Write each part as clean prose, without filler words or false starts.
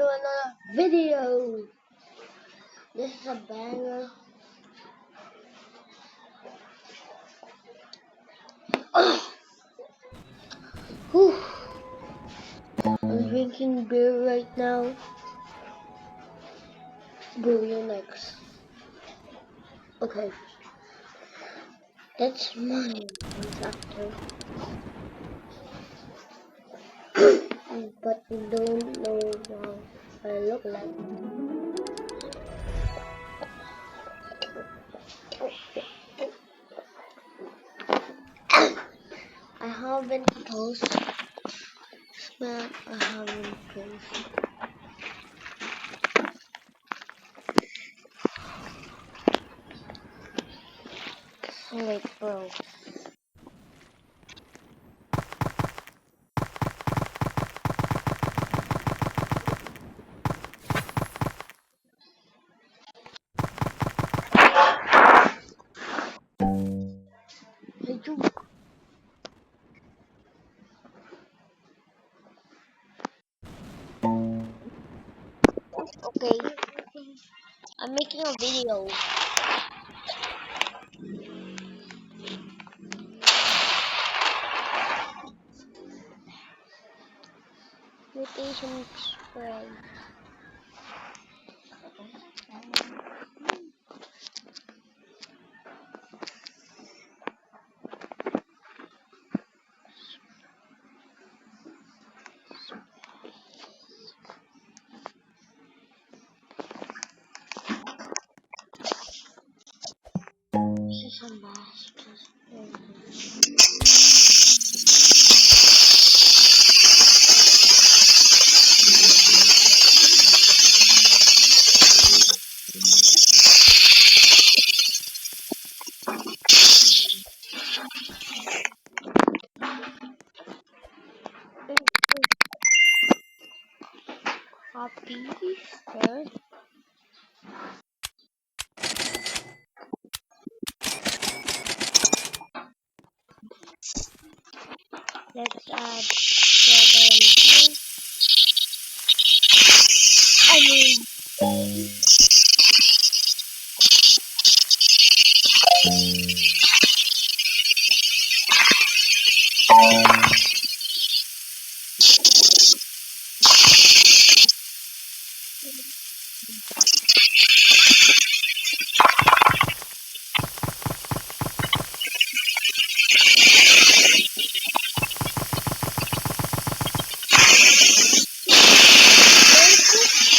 Another video. This is a banger. Whew. I'm drinking beer right now. Bro, you're next. Okay. That's mine. After. But you don't know how I look like. I haven't toast. Smell, I haven't toast. Wait, bro. Hey, you. Okay. I'm making a video. Mutation spread. This is a master. Happy Easter. Let's add strawberry. I mean,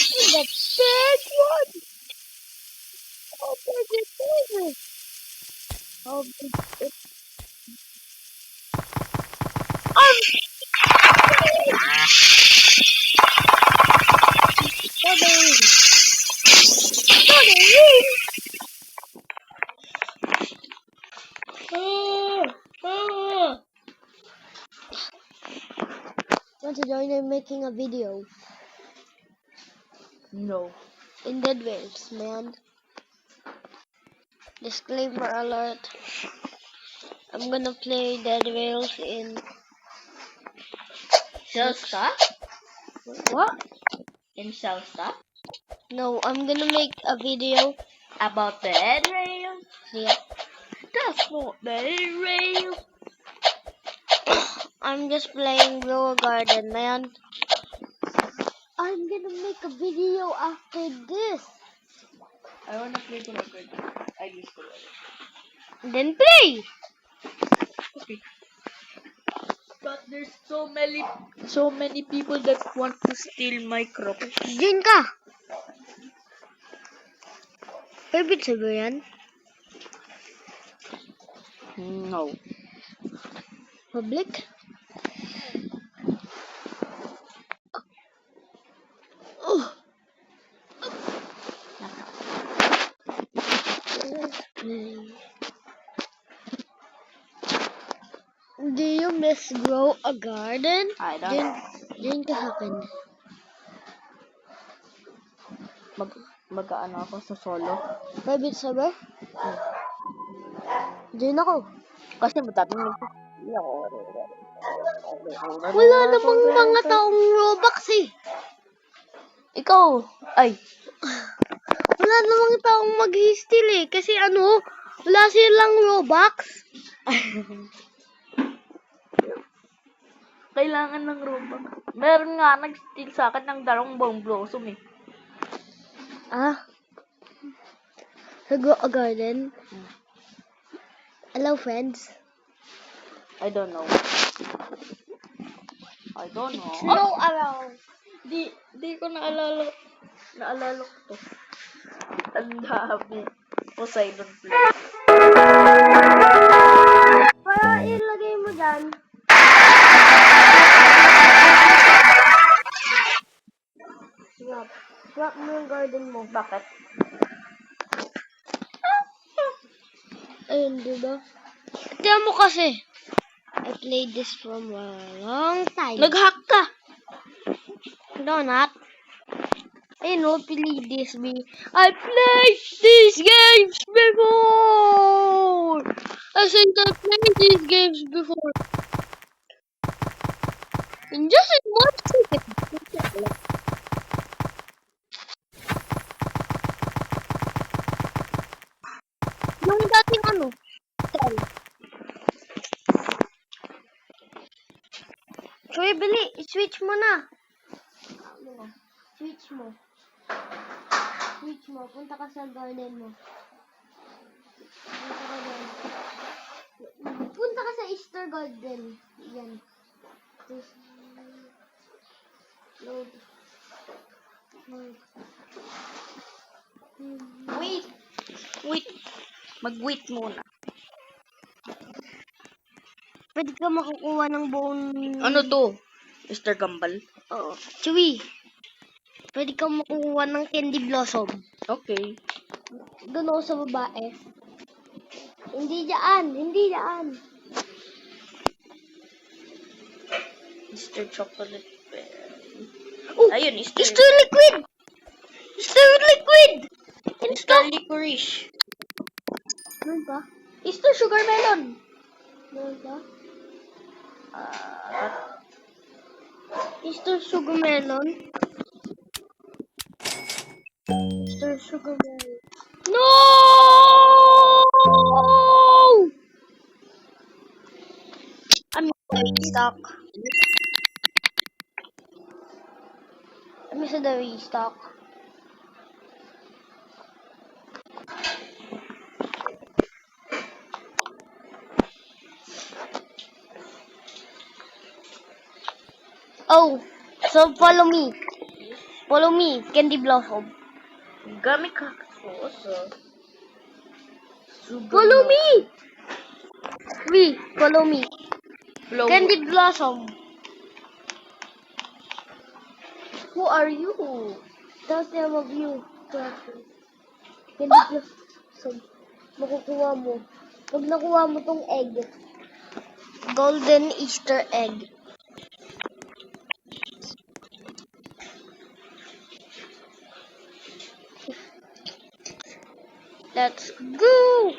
the big one. How big is it? How big is strawberry? Strawberry. Want to join in making a video? No. In Dead Waves, man. Disclaimer alert. I'm gonna play Dead Waves in Celsta? what? In Celsta? No, I'm gonna make a video. About the head rail? Yeah. That's not the head rail. I'm just playing Grow a Garden, man. I'm gonna make a video after this. I wanna play Grow a Garden. I just go away. Then play. Okay. But there's so many people that want to steal my crop. Diyan ka. Favorite server yan? No. Public? Oh. Let's play. Do you miss Grow a Garden? I don't. Diyan ka sa akin. Mag-ano ako sa solo. Private server? Diyan ako. Kasi matapang Wala namang mga taong Robux eh. Ikaw. Ay. Wala namang taong mag-steal eh. Kasi wala silang Robux. Kailangan ng Robux. Meron nga nag-steal sa akin ng dalawang Bone Blossom eh. Sa Grow a Garden. Hello, friends. I don't know. Slow around. Di ko naalala. Naalala ko to. Ang dami. Poseidon Play. Para ilagay mo dyan. Swap mo yung garden mo. Bakit? Ayun, diba? Tignan mo kasi. I played this from a long time. Nag-hack ka! No, not. Pili this me. I played these games before! I said I played these games before. In just in 1 second. Yung dating Kuya, bili. I-switch mo na. Switch mo. Switch mo. Punta ka sa garden mo. Punta ka sa Easter Garden. Yan. Load. Wait. Mag-wait muna. Pwede ka makukuha ng bone. Ano to? Mr. Gambal? Oo. Chewy. Pwede ka makukuha ng candy blossom. Okay. Doon ako sa babae. Hindi dyan. Mr. Chocolate Bear. Oh, Ayun, Easter liquid! Easter liquid! licorice. Meron ba? Easter sugar melon. Meron ba? Ah, Easter sugar melon. Easter sugar melon. No! I'm restock. I'm the restock. Oh, so follow me. Follow me, Candy Blossom. gummy cactus. Follow me! Follow me. Blow. Candy Blossom. Who are you? That's the name of you. Candy Blossom. Makukuha mo. Pag nakuha mo tong egg. Golden Easter egg. Let's go!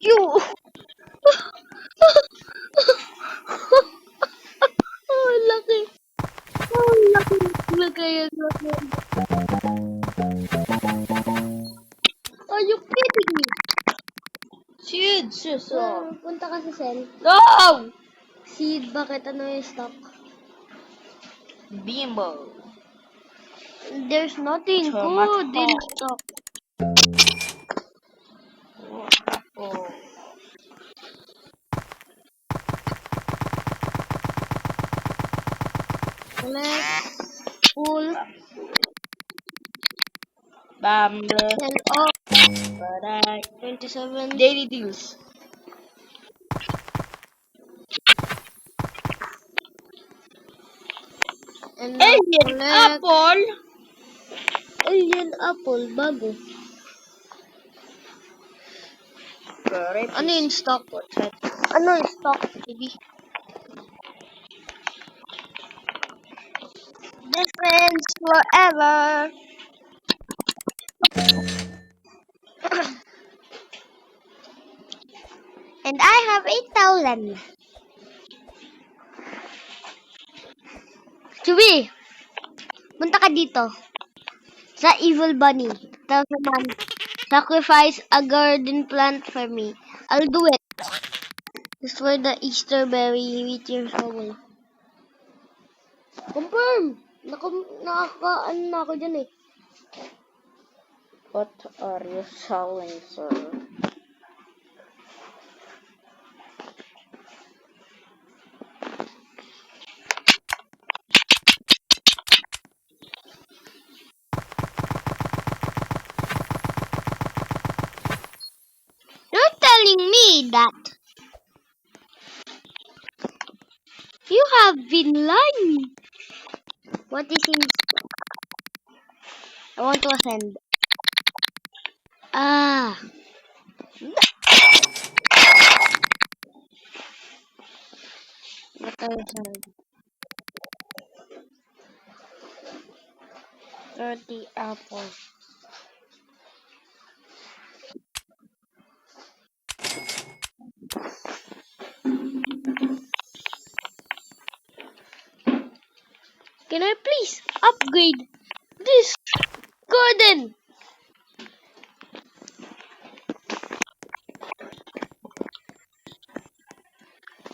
You! Oh, laki! Oh, laki! Laki. Are you kidding me? Seed. Punta ka sa cell. No! Seed, bakit? Ano yung stock? Bimbo. There's nothing Tomato. good in stock. Oh. Collect. Pull. Bumble. Sell off. Baray. 27. Daily deals. And Alien collect. apple. Alien apple. Bago. Baray. Ano yung stock? Ano yung stock, baby? Best friends forever. And I have 8,000. Chewy, punta ka dito. Sa evil bunny. Tapos naman, sacrifice a garden plant for me. I'll do it. Destroy the Easter berry with your shovel. Confirm! Nakaka-ano na ako dyan eh. What are you selling, sir? You're telling me that you have been lying. What is in... I want to ascend. Ah. What are you saying? 30 apples. Can I please upgrade this garden?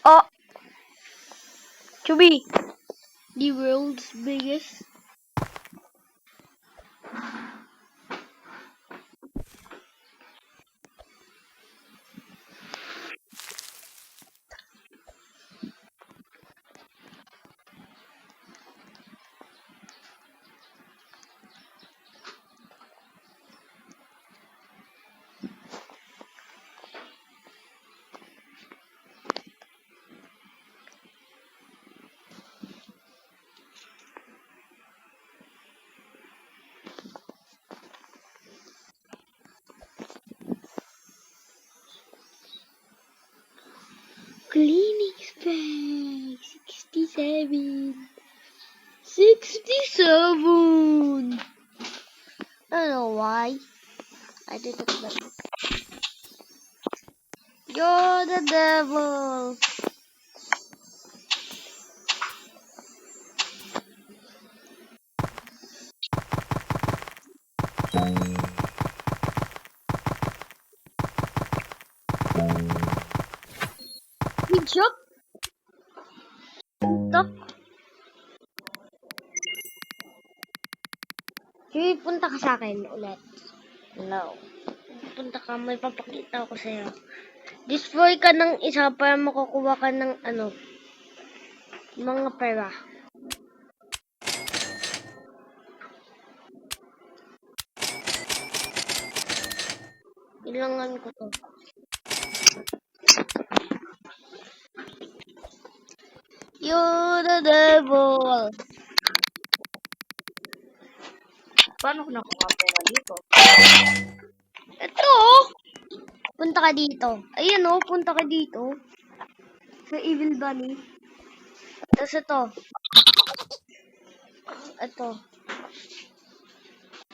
Oh, to be the world's biggest. Cleaning spray 67. 67. I don't know why. I did it like you're the devil. Good job. Stop. Sige, punta ka sa akin ulit. No. Punta ka, may papakita ko sa'yo. Destroy ka ng isa para makukuha ka ng ano, mga pera. Ilangan ko to. You're the devil. Paano ko nakuha pera dito? Ito. Punta ka dito. Ayan oh, punta ka dito. Sa Evil Bunny. Tapos ito. Ito.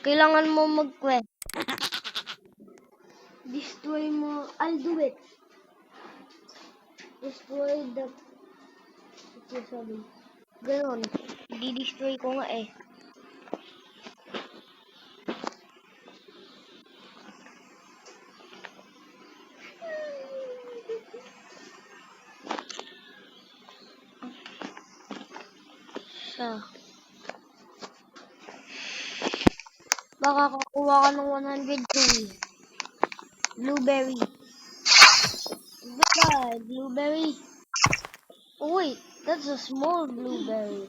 Kailangan mo mag-quest. Destroy mo. I'll do it. Destroy the... Ito sabi. Ganon. Di-destroy ko nga eh. Siya. Baka kakuha ka ng 102. Blueberry. Goodbye, blueberry. Oh wait, that's a small blueberry.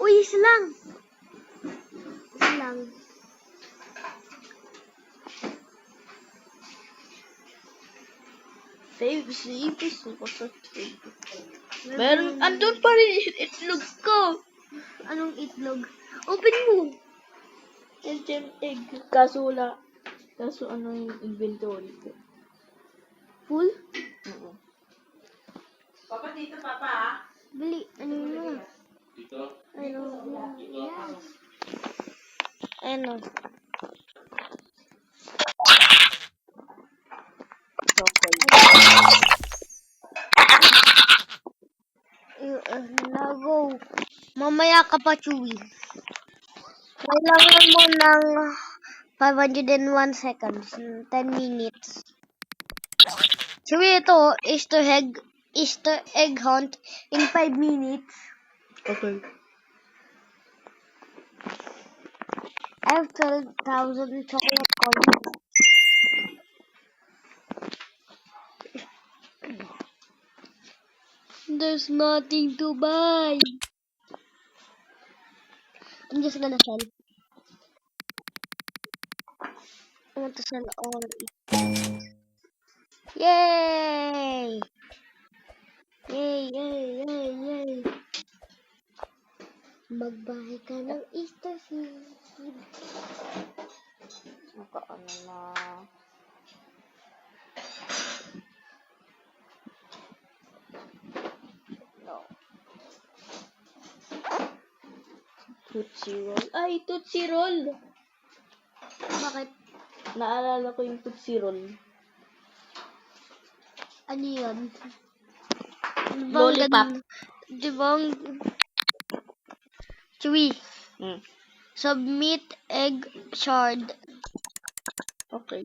Uy, isa lang. Isa lang. Save, gusto ko sa save. Meron, andun pa rin yung itlog ko. Anong itlog? Open mo. Yung egg. Kaso wala. Kaso ano yung inventory ko? Full? Oo. Papa, dito, Papa. Bili. Ano yun? Dito? Ano? Yes. Ano? Nago. Mamaya ka pa, Chewy. Kailangan mo ng 501 seconds. 10 minutes. Chewy, ito, Easter egg hunt in 5 minutes. Okay. I have 12,000 chocolate coins. There's nothing to buy. I'm just gonna sell. I want to sell all of it. Yay! Yay, yay, yay, yay. Magbahay ka ng Easter seed. Nakaano na. No. Tootsie Roll. Ay, Tootsie Roll! Bakit? Naalala ko yung Tootsie Roll. Ano yun? Lollipop. Di ba ang... Chewy, Hmm. submit egg shard. Okay.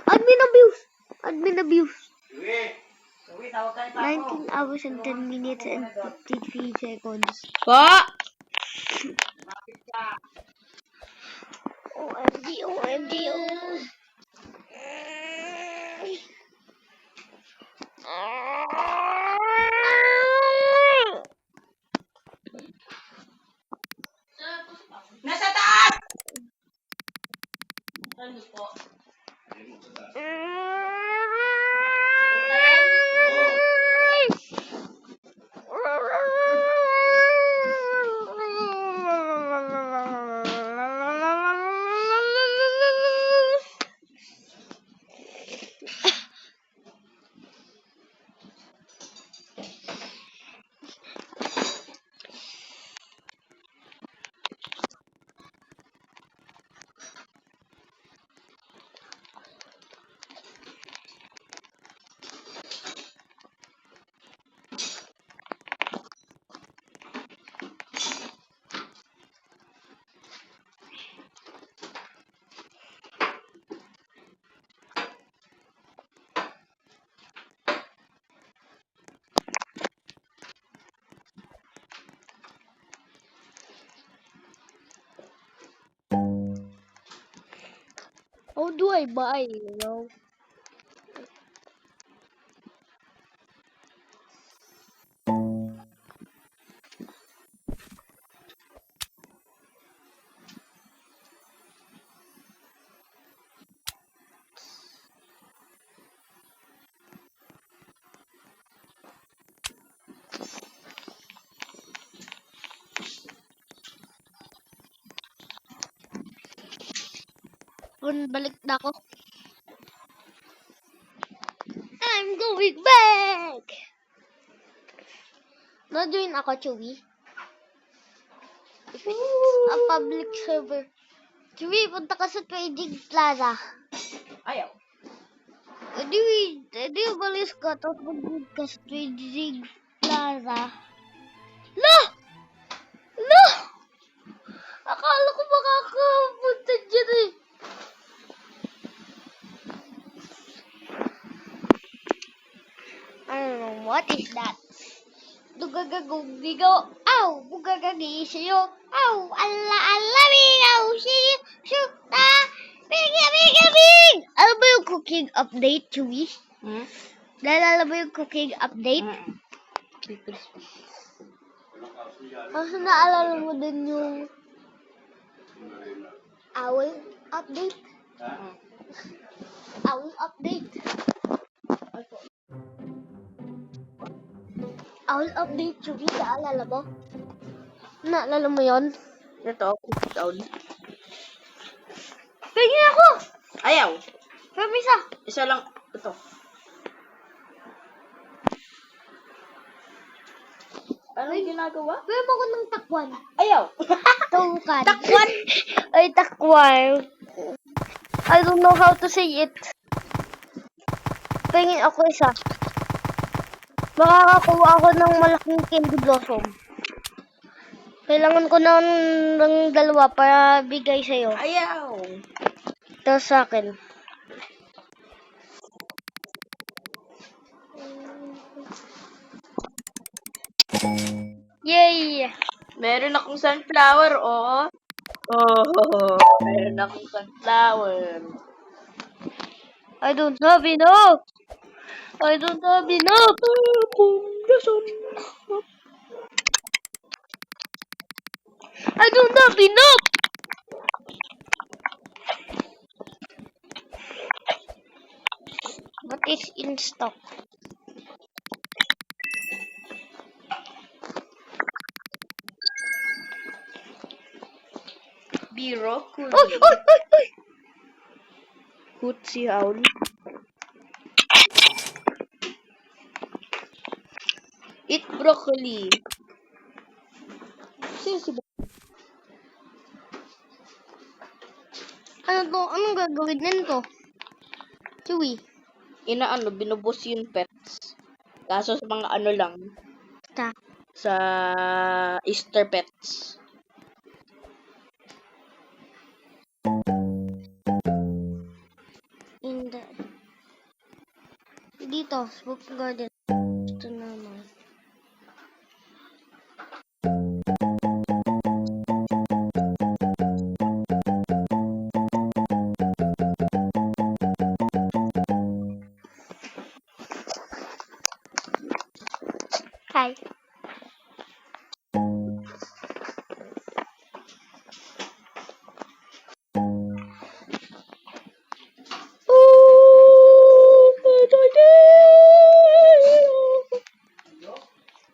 Admin abuse! Admin abuse! Uwi, tawag ka ni Paco. 19 hours and 10 minutes and 53 seconds. Pa! OMG, OMG, Nasa taas! Ano po? How do I buy, you know? Balik na ako. I'm going back! Na-join ako, Chewy. A public server. Chewy, punta ka sa Trading Plaza. Ayaw. Edi balis ka, tapos mag-join ka sa Trading Plaza. La! La! Akala ko makakapunta dyan eh. I don't know what is that. Dugagagong-bigaw. Ow! Bugagagi-siyo. Ow! Ala-ala-bigaw. Siyo. Syukta. Biga-biga-bing! Ano ba yung cooking update, Chewy? Hmm? Naalala mo yung cooking update? Kasi naalala mo din yung owl update? Owl update. Owl update, Chewy. Naalala mo? Naalala mo yun? Ito, cook down. Tingin ako! Ayaw. Pero isa. Isa lang. Ito. Anong ginagawa? Pwede mo ko ng takwan. Ayaw! Tukan. Takwan! Ay, takwan. I don't know how to say it. Pengin ako isa. Makakakuha ako ng malaking candy blossom. Kailangan ko ng dalawa para bigay sa'yo. Ayaw! Tapos sa akin. Yay! Meron akong sunflower, oh. Oh, meron akong sunflower. I don't have enough! I don't have enough! I don't have enough! What is in stock? Broccoli. Oy! Oy! Oy! Oy! Hootsie Howl. Eat broccoli. Sino si Ano to? Anong gagawin nito? Chewy. Inaano, binubos yung pets. Kaso sa mga ano lang, Ta. sa Easter pets. In the... Dito, Spook Garden. Ito naman. Hi.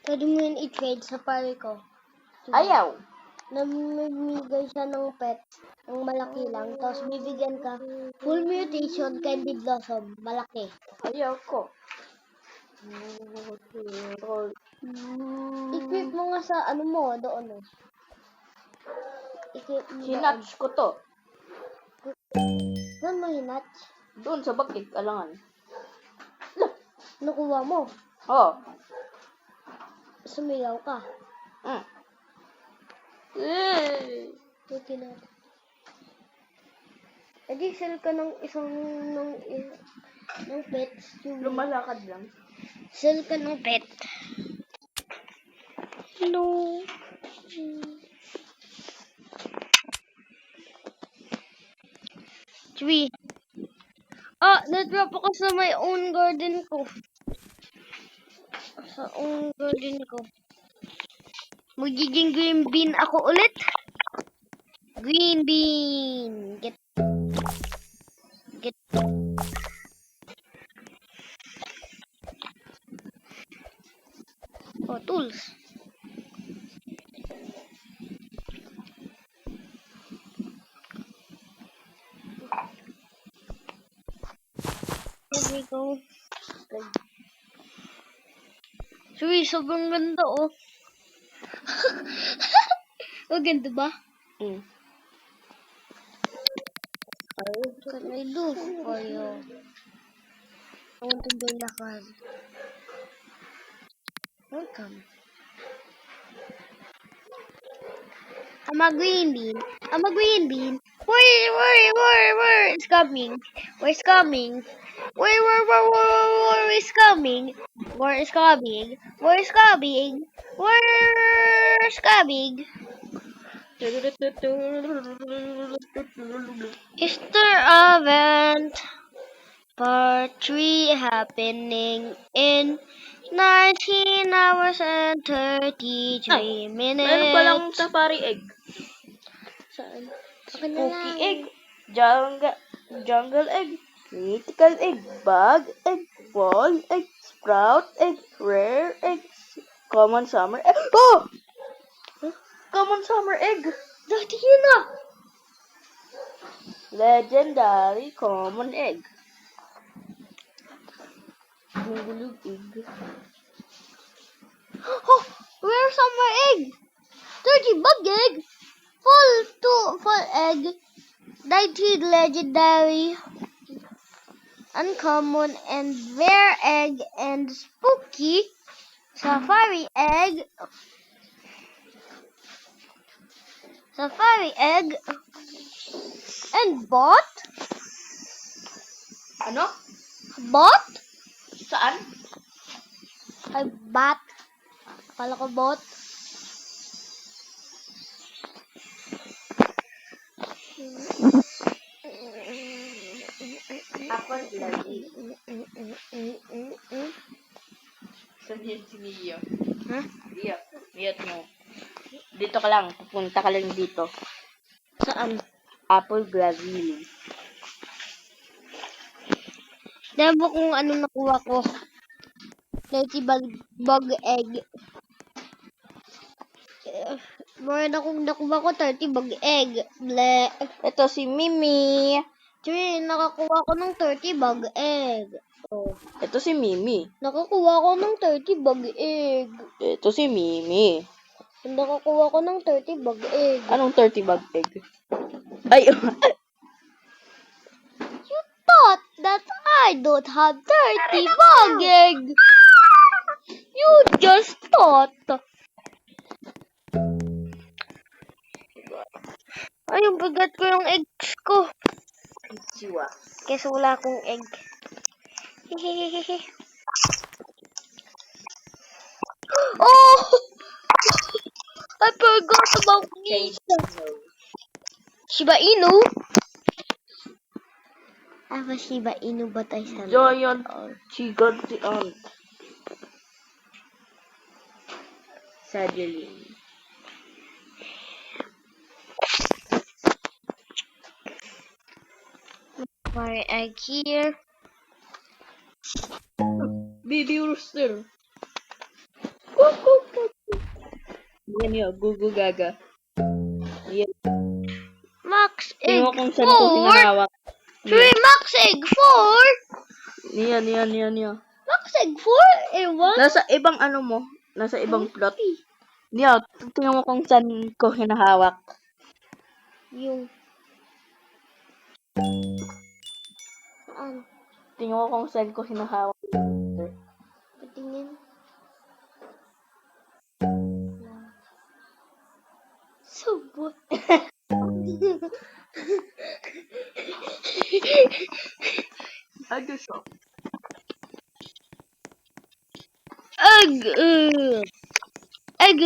Pwede mo yun i-trade sa pare ko. Ayaw! Namimigay siya ng pet, ng malaki lang, tapos bibigyan ka full mutation candy blossom, malaki. Ayaw ko. Equip mo nga sa ano mo, doon oh. Equip mo doon. Hinatch ko to. Saan mo hinatch? Doon sa bakit, alangan. Nakuha mo. Oh. Sumigaw ka. Mm. Okay na. Edi sell ka ng isang ng pets. Lumalakad lang. Sell ka ng pet. No. Tree. Ah, na-drop ako sa my own garden ko. Sa own garden ko. Magiging green bean ako ulit. Green bean. Get. Oh, tools. Here we go. Sorry, sobrang ganda oh. Oh, ganda ba? Mm. What can I do for you? I want to build a card. Welcome. I'm a green bean. I'm a green bean. Where is coming? Where's coming? Where is coming? Where is coming? Where is coming? Where's coming? Easter event part 3 happening in 19 hours and 33 minutes. Meron palang safari egg. Saan? Akin na Spooky lang. egg. Jungle egg. Mythical egg. Bug egg. Fall egg. Sprout egg. Rare egg. Common summer egg. Oh! Common summer egg. Dati yun na! Legendary common egg. Gulug egg. Oh! Where's our egg? 30 bug egg. Full egg. 19 legendary. Uncommon and rare egg and spooky. Safari egg. Safari egg. And bot. Ano? Bot? Saan? Ay, bat. Akala ko bot. Apple lagi. Saan yun si Neo? Ha? Neo, mute mo. Dito ka lang. Pupunta ka lang dito. Saan? Apple Brazil. Tignan mo kung ano nakuha ko. 30 bug egg. Meron akong nakuha ko 30 bug egg. Ble. Ito si Mimi. Tsuri, nakakuha ko ng 30 bug egg. Oh. Ito si Mimi. Nakakuha ko ng 30 bug egg. Ito si Mimi. Nakakuha ko ng 30 bug egg. Anong 30 bag egg? Ay! You thought that I don't have 30 bug egg. You just thought. Ay, yung bigat ko yung eggs ko. Siwa. Kasi wala akong egg. Hehehehe. Oh! I forgot about Nisa. Shiba Inu? I have a Shiba Inu, but I sell it. Giant chicken si Aunt. Sadeline. My egg here. Baby rooster. Yan yun, gugu gaga. Yan. Max egg Tingnan mo kung saan ko 4. hinahawak. Three Max egg 4. Yan. Max egg 4. Eh, what? Nasa ibang ano mo. Nasa ibang plot. Yan, tingnan mo kung saan ko hinahawak. Yung. Saan? Tingnan mo kung saan ko hinahawak. Patingin. Sabot. Ano siya? Egg. Egg.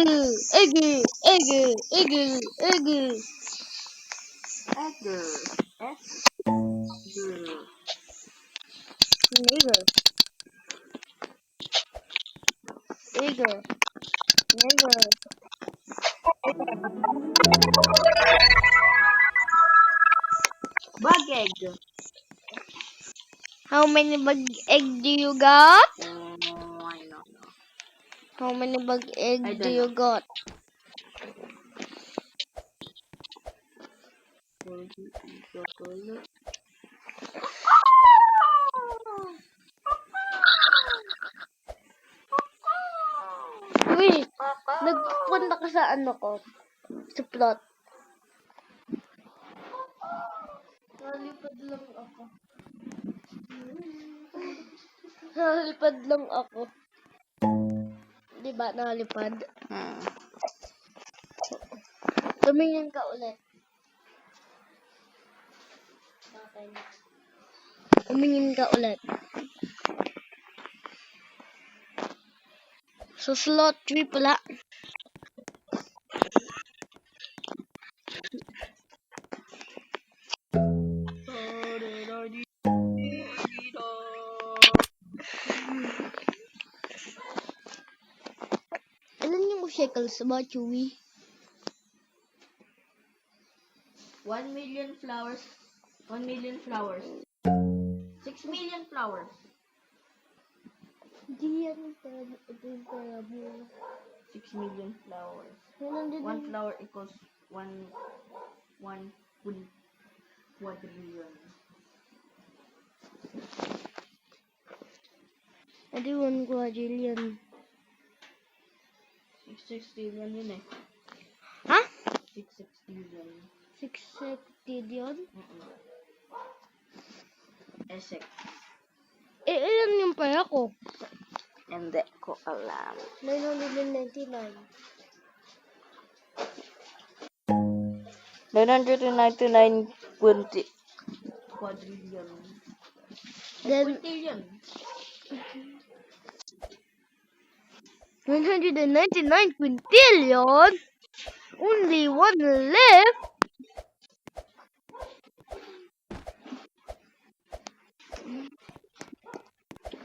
Nigger. Bag egg. How many bug egg do you got? I don't know. How many bug egg I do don't you got? Uy, nagpunta ka sa ano ko? Sa plot. Nalipad lang ako. Diba, nalipad? Tumingin ka ulit. Okay. Tumingin ka ulit. So, slot 3 pala. Alam niyo mo shekels ba, Chewy? 1 million flowers. 1 million flowers. 6 million flowers. Hindi yan ito yung pera mo. 6 million flowers. Nandun One din. flower equals 1 quadrillion. Adi 1 quadrillion. 6 660 yun eh. Ha? 660 yun. 660 yun? Esek. Ilan yung pera ko? Hindi ko alam. 999. 999 quadrillion. Then, Quintillion. 999 quintillion? Only one left?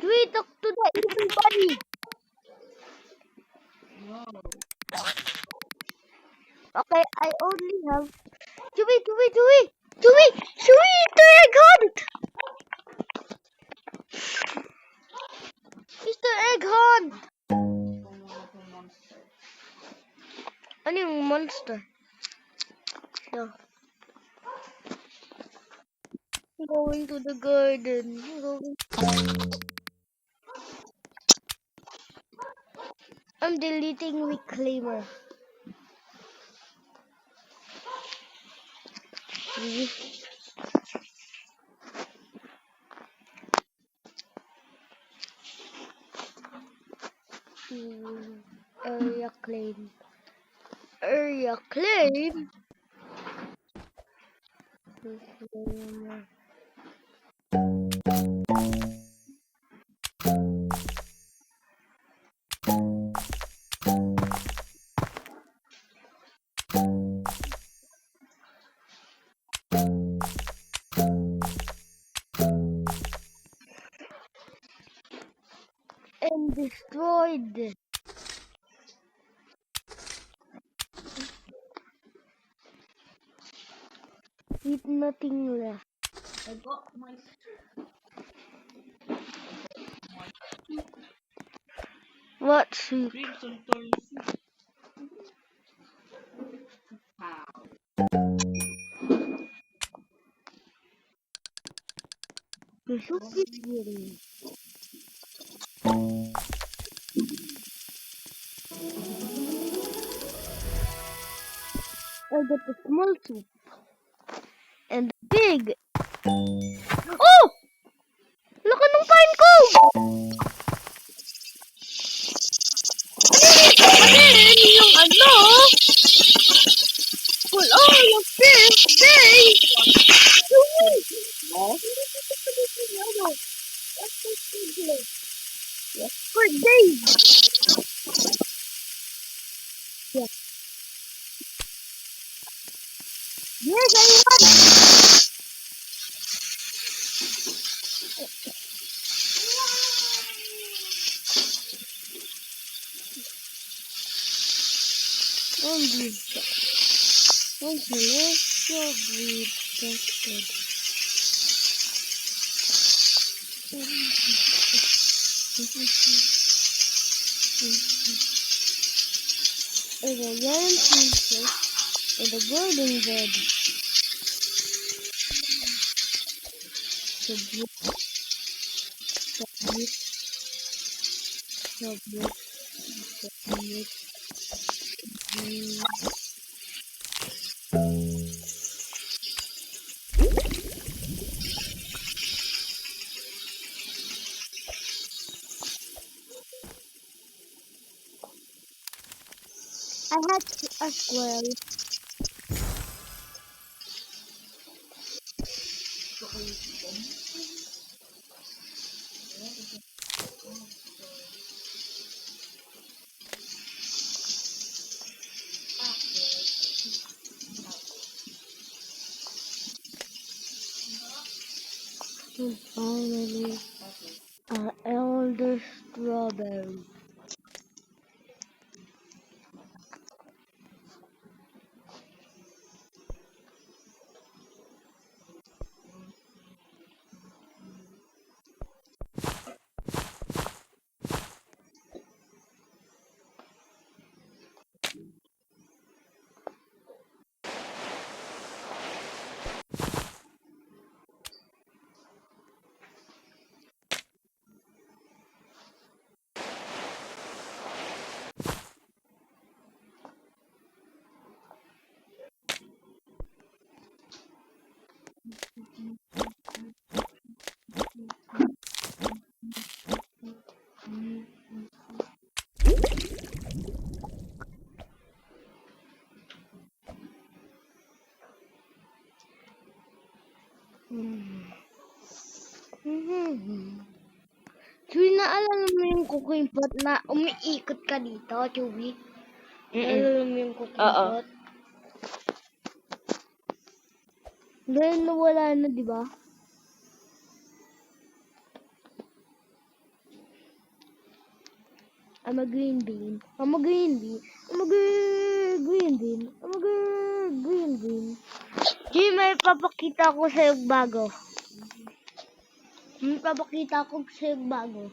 We talk to the evil bunny. No. Okay, I only have... Chewy! It's egg hunt! Easter egg hunt! Ano yung monster? Yeah. Going to the garden. I'm deleting reclaimer. Area claim. Area claim? Reclaimer. And destroyed. With nothing left. I got my What soup? crimson thorn soup. Wow. The soup is getting. I got the small soup. And the big. Oh! Laki ng pine ko! Yung ano? Pull all of this thing! For days! Yes, I want! And a young princess and a golden bed. Submit, submit. I had a squirrel. And finally, an elder strawberry. Chewy, naalala mo yung cooking pot na umiikot ka dito, Chewy? Naalala mo yung cooking Oo. pot? Dahil nawala na, di ba? I'm a green bean. I'm a green bean. I'm a green bean. I'm a green bean. Chewy, may papakita ko sa'yo bago. May papakita ko sa'yo bago.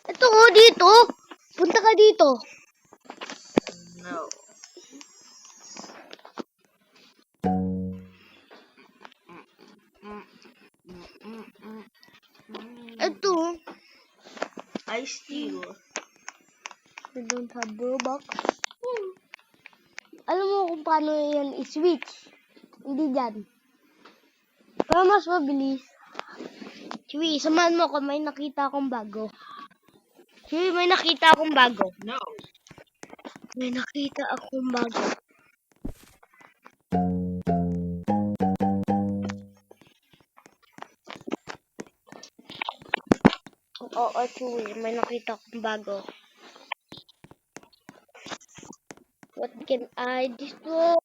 Ito ko dito. Punta ka dito. No. Ito. I steal. We don't have Robux. Alam mo kung paano yan i-switch. Hindi dyan. Para mas mabilis. Chewy, samahan mo ako. May nakita akong bago. Chewy, may nakita akong bago. No. May nakita akong bago. Oo, Chewy, may nakita akong bago. What can I destroy?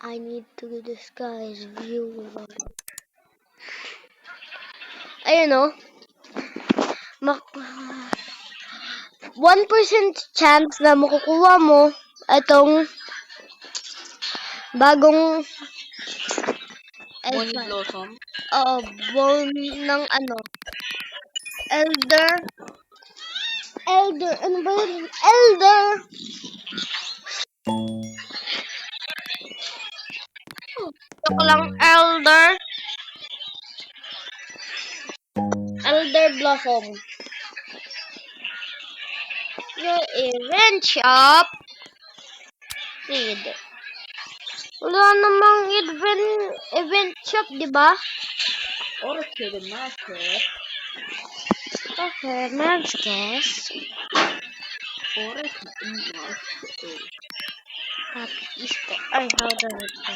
I need to disguise viewer. Ayun o. 1% chance na makukuha mo itong bagong Bonnie Blossom. Oo, bone ng ano. Elder. Ano ba yun? Elder. Ito lang, Elder. Elder Blossom. Your event shop. Read. Wala namang event shop, di ba? Or to the market. Okay, Magscas. Or to the market. Happy Easter. Ay, how does it go?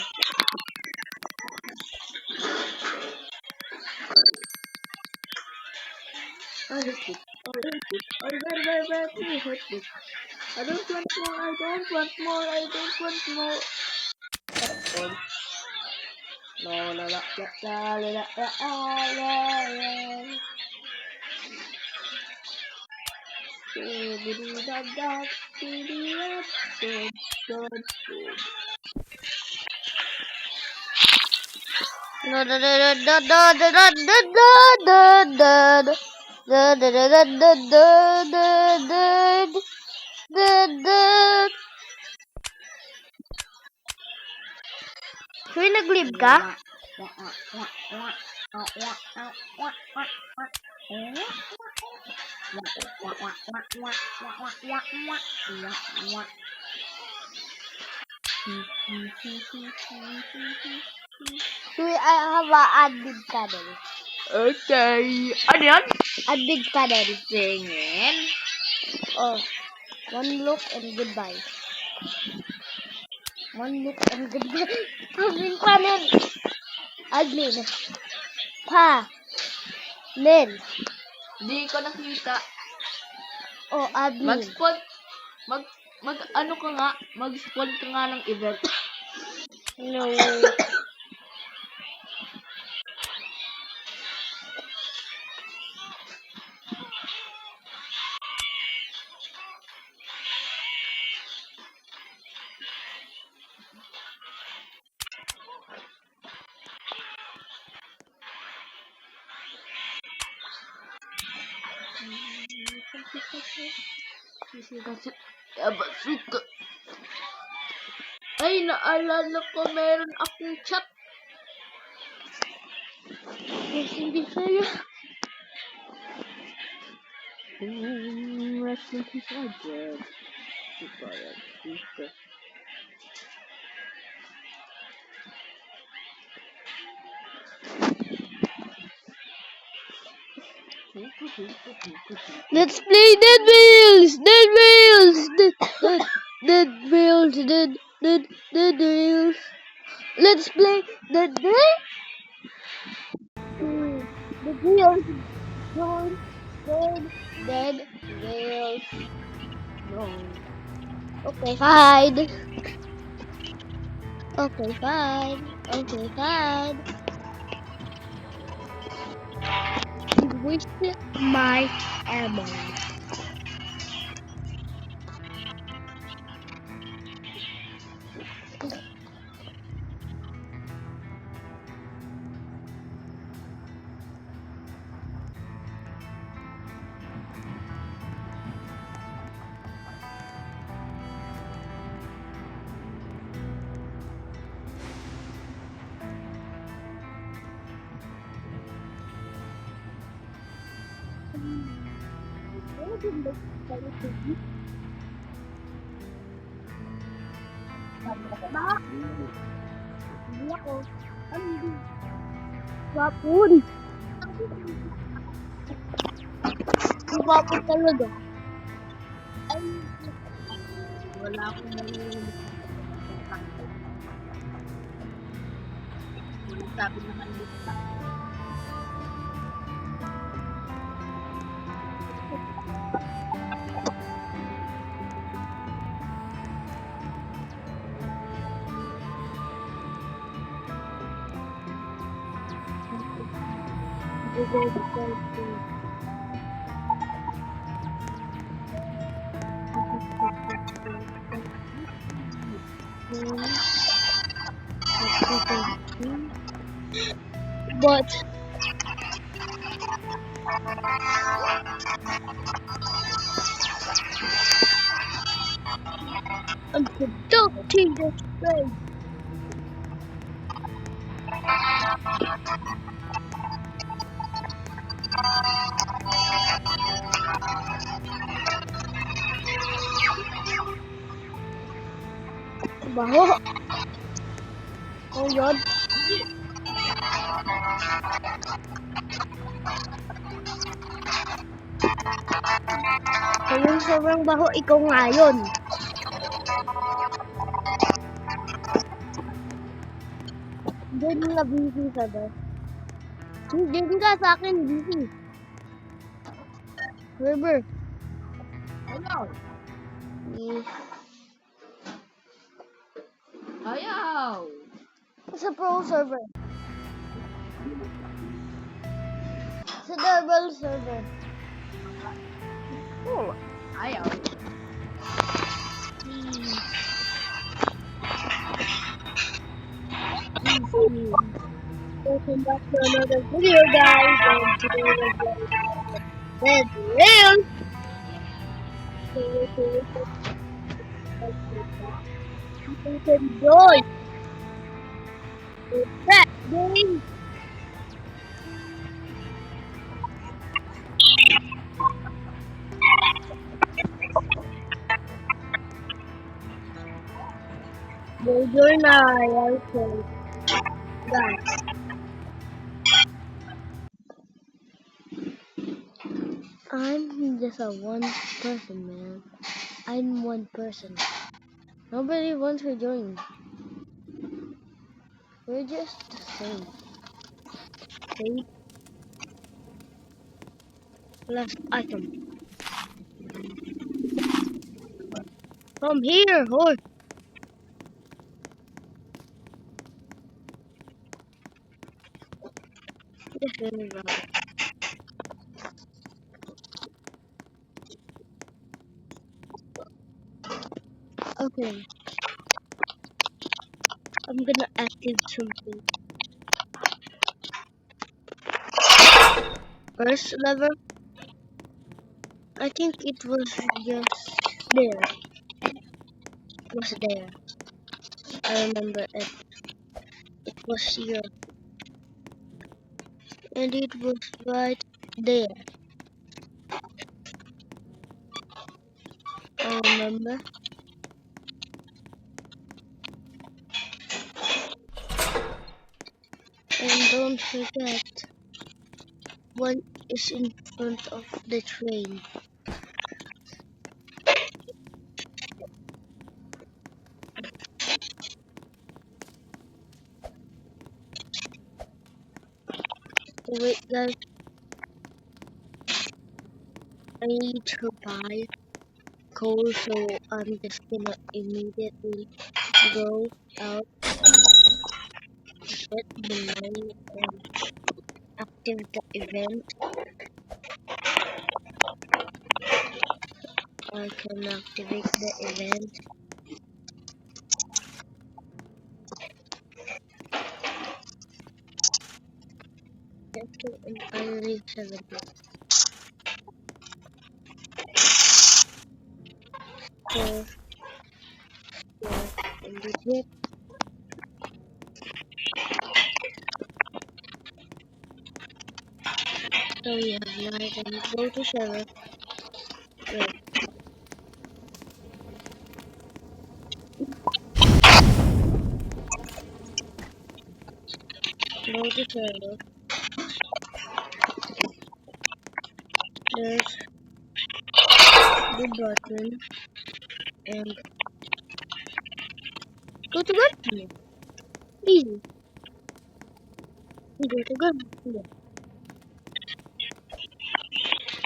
I hate it. I hate it. I very hate it. I don't want more. I don't want more. I don't want more. La la la la la la la la la. Sure, nag-live ka? Sure, I have a adbig paddle. Okay. Ano yan? Adbig paddle. Singin. Oh, one look and goodbye. One look and goodbye. Admin panel. Admin. Panel. Di ko nakita. Oh, admin. Mag-spawn. Ano ka nga? Mag-spawn ka nga ng event. No. Bazooka. Ay, naalala ko meron akong chat. Yes, hindi sa'yo. Rest in peace, I did. Goodbye, Bazooka. Let's play Dead Wheels! Dead Wheels! Dead Wheels! Dead Wheels! Let's play Dead Wheels! Dead Wheels! Dead Wheels! No. Okay, fine. Okay, fine. Okay, fine. Wish my ammo. Bakit? Hindi ako. Ano hindi? Wapun. Wapun talaga. Ay, Wala akong nalilimutan. Walang sabi naman lista. but I'm conducting this thing. Baho. Oh, yun. Ayun, sobrang baho. Ikaw nga yun. Hindi na busy sa das. Hindi ka sa akin busy. River. Ayaw. Eh, Ayaw. sa pro server. Sa double server. Oh. Ayaw. Welcome back to another video, guys. And today we're going to Dead Wheels. You can join that game. Go join also. Guys. I'm just a one person, man. I'm one person. Nobody wants to join. We're just the same. Okay? Last item. Come here, horse. This is right. Okay. I'm gonna active something. First level. I think it was just there. was there. I remember it. It was here. And it was right there. I remember. And don't forget, one is in front of the train. Wait guys, I need to buy coal, so I'm just gonna immediately go out, get the money, and activate the event. I can activate the event. After entirely 70. So, in the tip, so we have light and go to server. Wait, go to server. There's the button and go to gun. Easy. Go to gun. Yeah.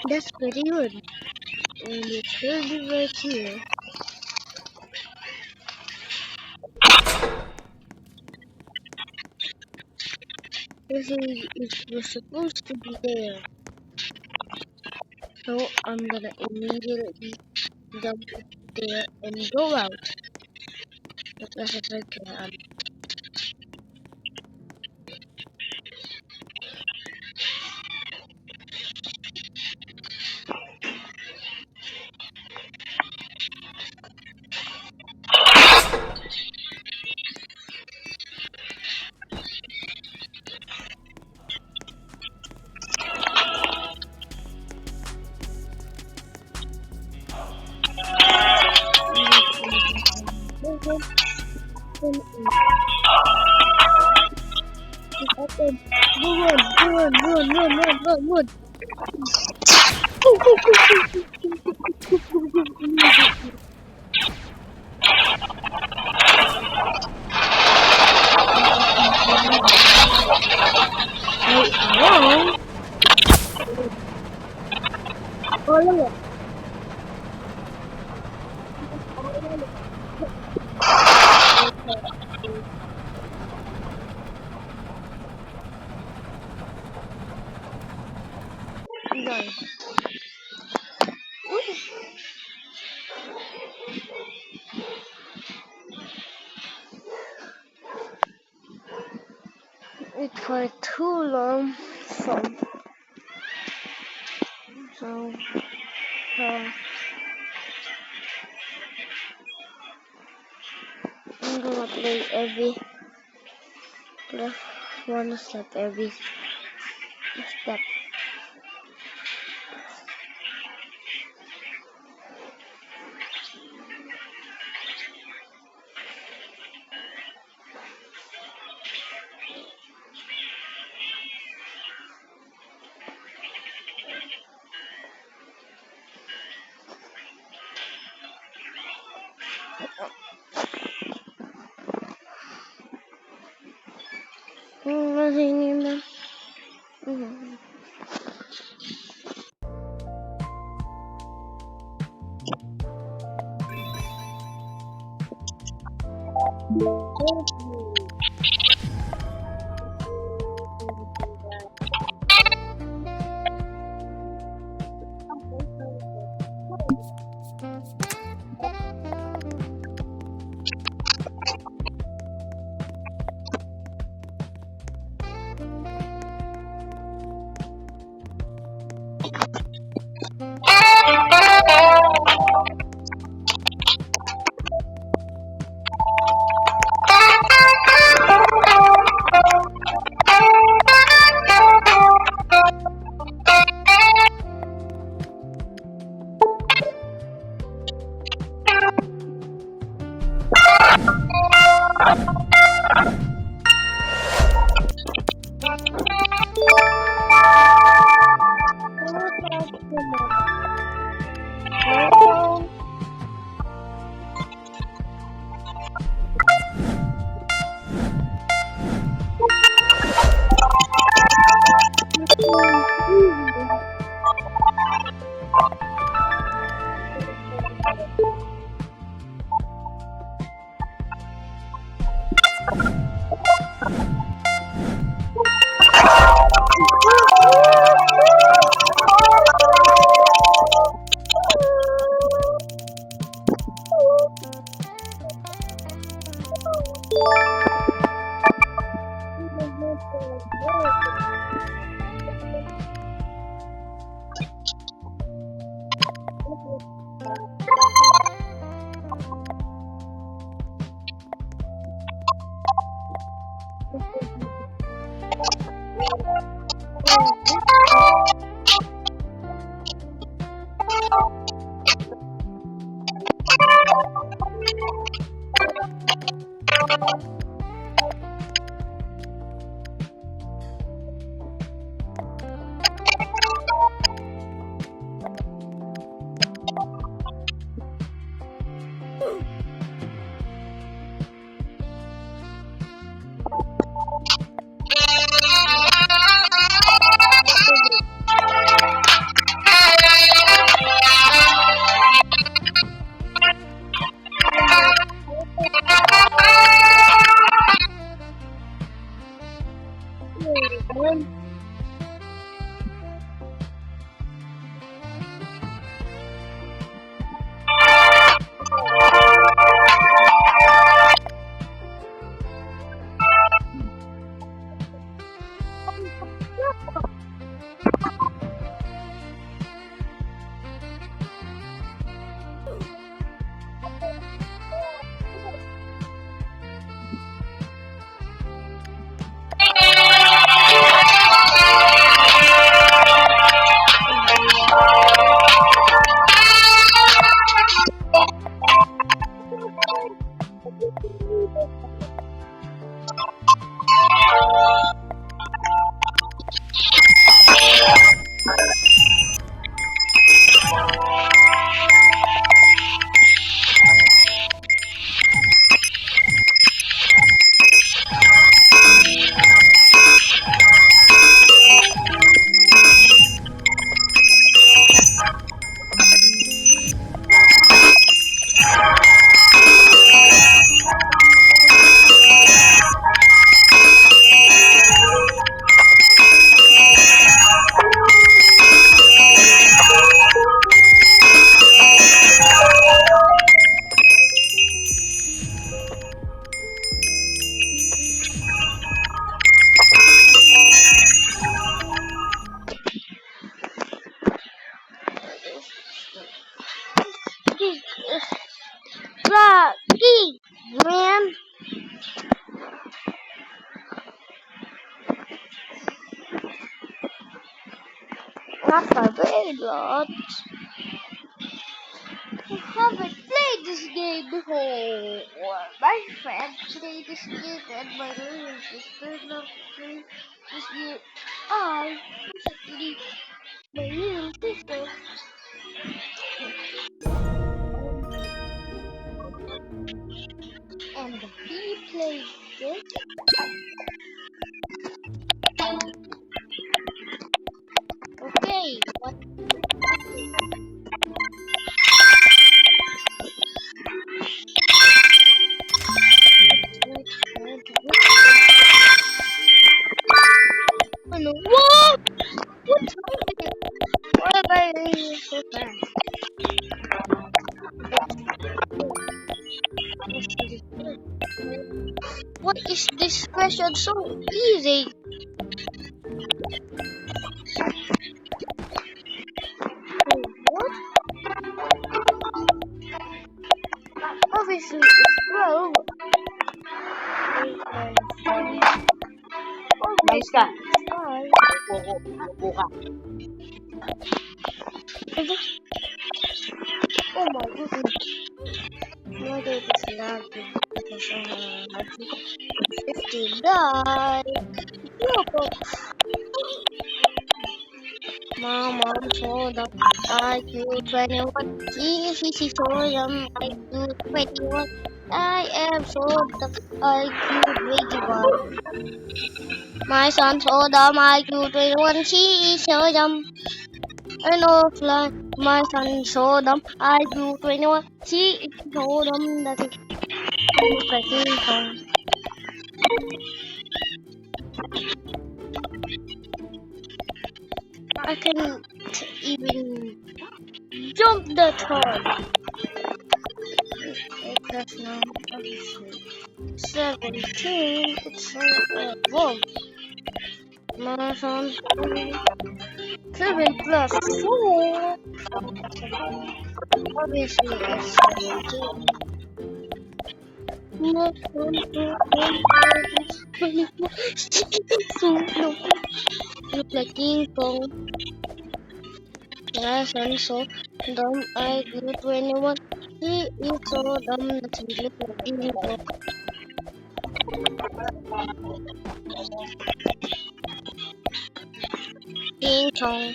That's pretty good. And it should be right here. This is it was supposed to be there. So I'm gonna immediately jump there and go out. As fast as I can. Run. Hello? Oh, no. It for too long, so I'm gonna play every one step every step. Rocky, man. Not a very lot. I haven't played this game before. My friend played this game and my little sister not played this game. I recently my little sister and he played this. Okay, what? Ano? What? What's happening? Why am I doing so fast? What is this question so easy? What? Obviously, it's 12. Guys ka. Five. Upo ka. Oh my goodness. Why did this lag? 50 died. Look, Mama soda, IQ 21. GCC sodium, IQ 21. I am soda, IQ 21. My son sodium, IQ 21. She is sodium. And offline, my son sodium, IQ 21. She is sodium, that is cracking song. I can't even jump that hard. That's now 17. It's whoa. Marathon 7 plus 4. Obviously, it's 17. So look like King Kong. Marathon so dumb. I grew 21. He is so dumb that he look like King Kong. King Kong.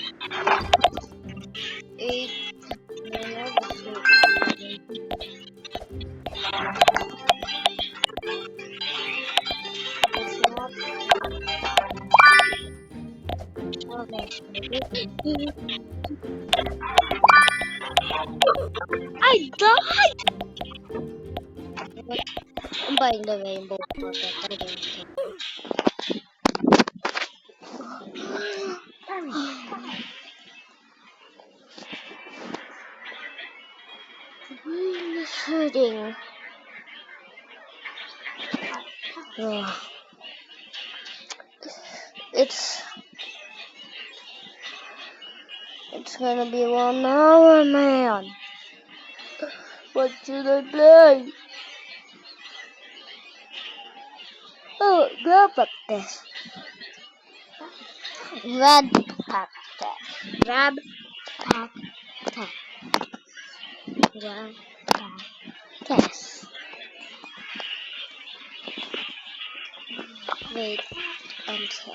8. I died! I'm buying the rainbow pocket. I don't care. It's hurting. Ugh. It's gonna be 1 hour, man. What should I play? Oh, grab practice. Red practice. Grab practice. Grab practice. Wait until.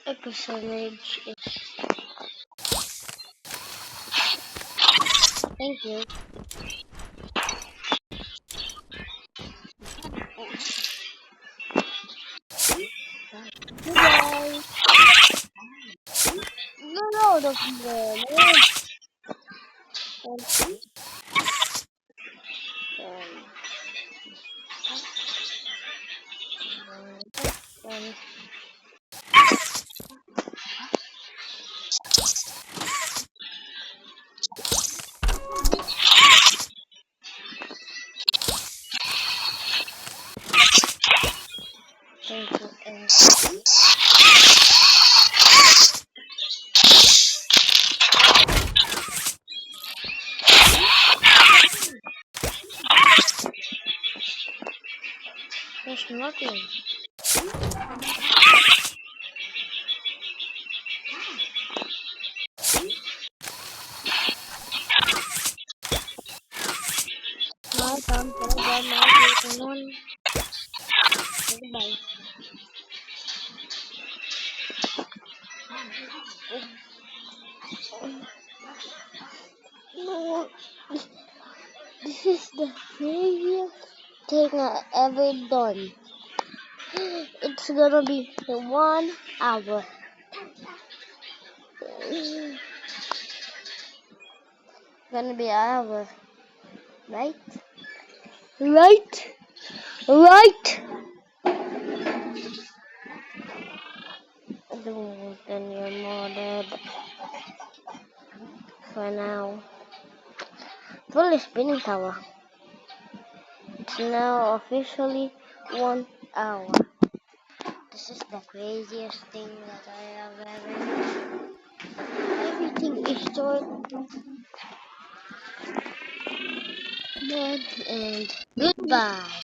A percentage is. Thank you. Goodbye. Get out of there, man. Thank you. There's nothing. My son, my Goodbye. No, this is the craziest thing I ever done. It's gonna be 1 hour. Gonna be an hour, right? Right? Right? Then you're more dead for now. Fully spinning tower. It's now officially 1 hour. This is the craziest thing that I have ever done. Everything is short. And goodbye.